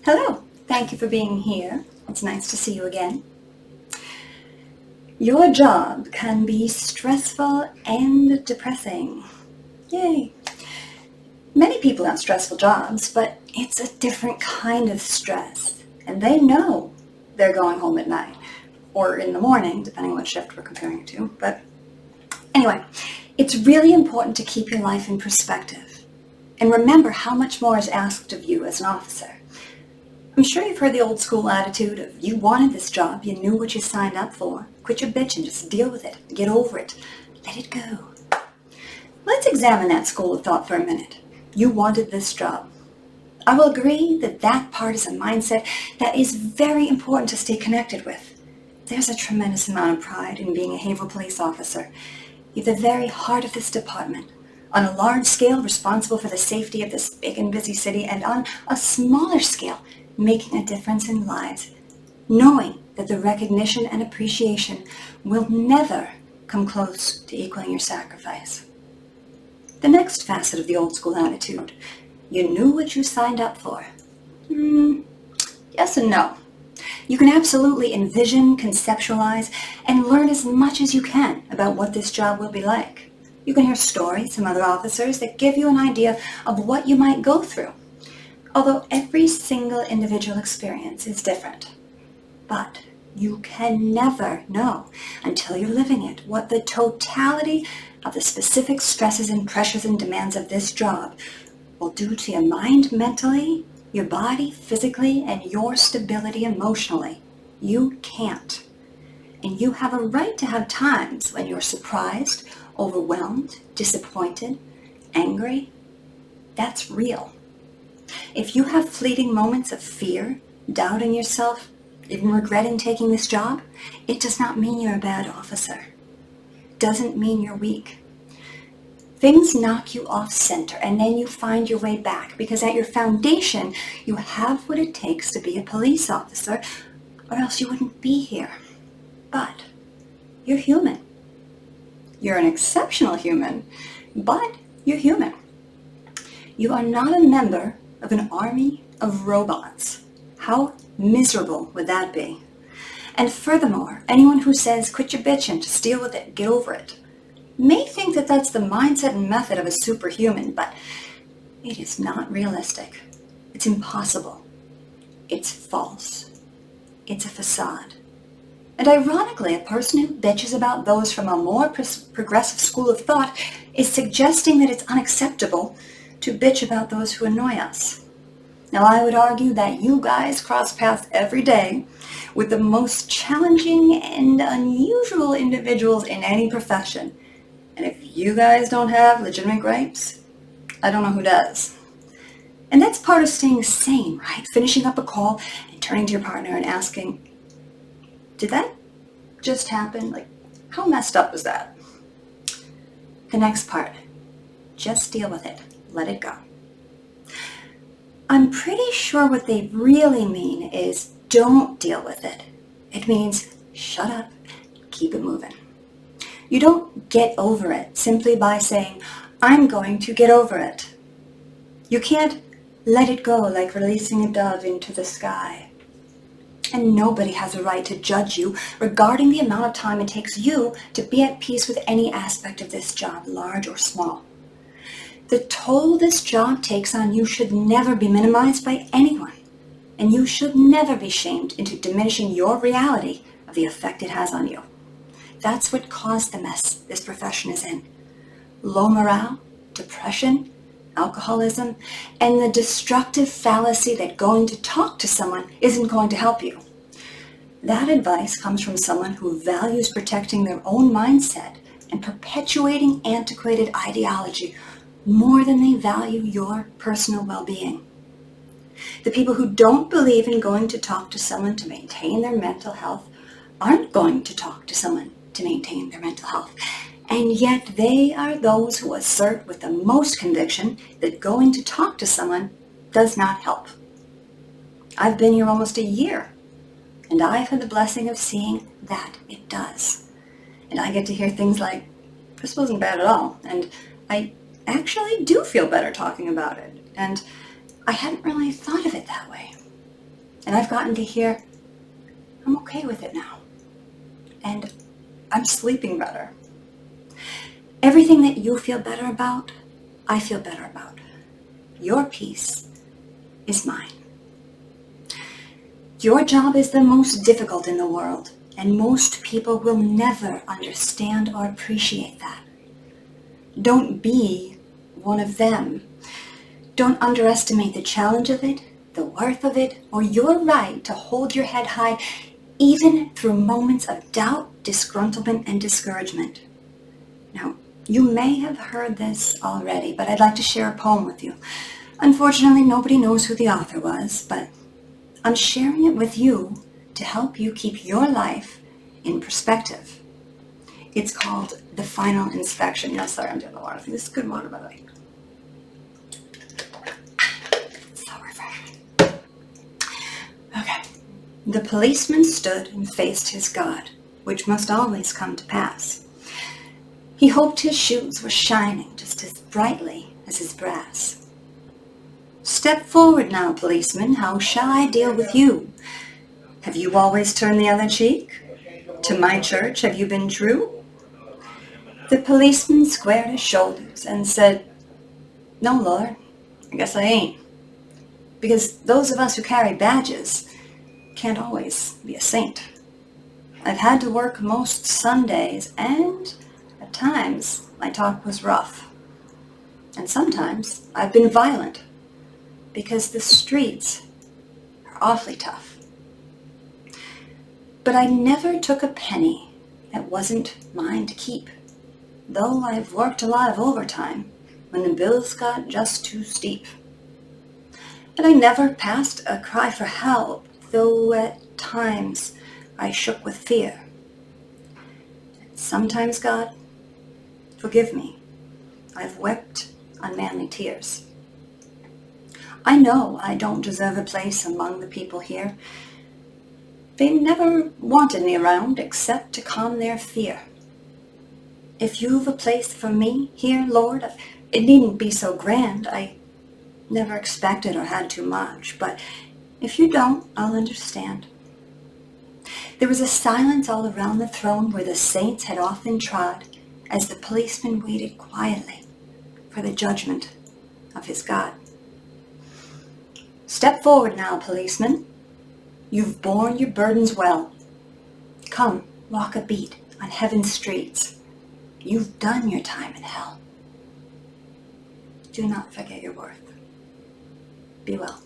Hello, thank you for being here. It's nice to see you again. Your job can be stressful and depressing. Yay. Many people have stressful jobs, but it's a different kind of stress. And they know they're going home at night, or in the morning, depending on what shift we're comparing it to. But anyway, it's really important to keep your life in perspective. And remember how much more is asked of you as an officer. I'm sure you've heard the old school attitude of you wanted this job, you knew what you signed up for. Quit your bitching, just deal with it, get over it, let it go. Let's examine that school of thought for a minute. You wanted this job. I will agree that that part is a mindset that is very important to stay connected with. There's a tremendous amount of pride in being a Haverhill police officer. You're the very heart of this department. On a large scale, responsible for the safety of this big and busy city, and on a smaller scale, making a difference in lives, knowing that the recognition and appreciation will never come close to equaling your sacrifice. The next facet of the old school attitude, you knew what you signed up for. Yes and no. You can absolutely envision, conceptualize, and learn as much as you can about what this job will be like. You can hear stories from other officers that give you an idea of what you might go through. Although every single individual experience is different. But you can never know until you're living it what the totality of the specific stresses and pressures and demands of this job will do to your mind mentally, your body physically, and your stability emotionally. You can't. And you have a right to have times when you're surprised, overwhelmed, disappointed, angry. That's real. If you have fleeting moments of fear, doubting yourself, even regretting taking this job, it does not mean you're a bad officer. It doesn't mean you're weak. Things knock you off center, and then you find your way back, because at your foundation, you have what it takes to be a police officer, or else you wouldn't be here. But you're human. You're an exceptional human, but you're human. You are not a member of an army of robots. How miserable would that be? And furthermore, anyone who says, quit your bitching, just deal with it, get over it, may think that that's the mindset and method of a superhuman, but it is not realistic. It's impossible. It's false. It's a facade. And ironically, a person who bitches about those from a more progressive school of thought is suggesting that it's unacceptable to bitch about those who annoy us. Now, I would argue that you guys cross paths every day with the most challenging and unusual individuals in any profession. And if you guys don't have legitimate gripes, I don't know who does. And that's part of staying sane, right? Finishing up a call and turning to your partner and asking, did that just happen? Like, how messed up was that? The next part, just deal with it. Let it go. I'm pretty sure what they really mean is don't deal with it. It means shut up, keep it moving. You don't get over it simply by saying, I'm going to get over it. You can't let it go like releasing a dove into the sky. And nobody has a right to judge you regarding the amount of time it takes you to be at peace with any aspect of this job, large or small. The toll this job takes on you should never be minimized by anyone, and you should never be shamed into diminishing your reality of the effect it has on you. That's what caused the mess this profession is in. Low morale, depression, alcoholism, and the destructive fallacy that going to talk to someone isn't going to help you. That advice comes from someone who values protecting their own mindset and perpetuating antiquated ideology more than they value your personal well-being. The people who don't believe in going to talk to someone to maintain their mental health aren't going to talk to someone to maintain their mental health. And yet they are those who assert with the most conviction that going to talk to someone does not help. I've been here almost a year, and I've had the blessing of seeing that it does. And I get to hear things like, this wasn't bad at all, and I actually do feel better talking about it, and I hadn't really thought of it that way. And I've gotten to hear, I'm okay with it now. And I'm sleeping better. Everything that you feel better about, I feel better about. Your peace is mine. Your job is the most difficult in the world, and most people will never understand or appreciate that. Don't be one of them. Don't underestimate the challenge of it, the worth of it, or your right to hold your head high even through moments of doubt, disgruntlement, and discouragement. Now, you may have heard this already, but I'd like to share a poem with you. Unfortunately, nobody knows who the author was, but I'm sharing it with you to help you keep your life in perspective. It's called The Final Inspection. No, sorry, I'm doing the water thing. This is good water, by the way. So refreshing. Okay. The policeman stood and faced his God, which must always come to pass. He hoped his shoes were shining just as brightly as his brass. Step forward now, policeman, how shall I deal with you? Have you always turned the other cheek? To my church have you been true? The policeman squared his shoulders and said, No, Lord, I guess I ain't. Because those of us who carry badges can't always be a saint. I've had to work most Sundays, and at times my talk was rough. And sometimes I've been violent, because the streets are awfully tough. But I never took a penny that wasn't mine to keep, though I've worked a lot of overtime when the bills got just too steep. And I never passed a cry for help, though at times I shook with fear. Sometimes, God, forgive me, I've wept unmanly tears. I know I don't deserve a place among the people here. They never wanted me around except to calm their fear. If you've a place for me here, Lord, it needn't be so grand. I never expected or had too much, but if you don't, I'll understand. There was a silence all around the throne where the saints had often trod as the policeman waited quietly for the judgment of his God. Step forward now, policeman. You've borne your burdens well. Come, walk a beat on heaven's streets. You've done your time in hell. Do not forget your worth. Be well.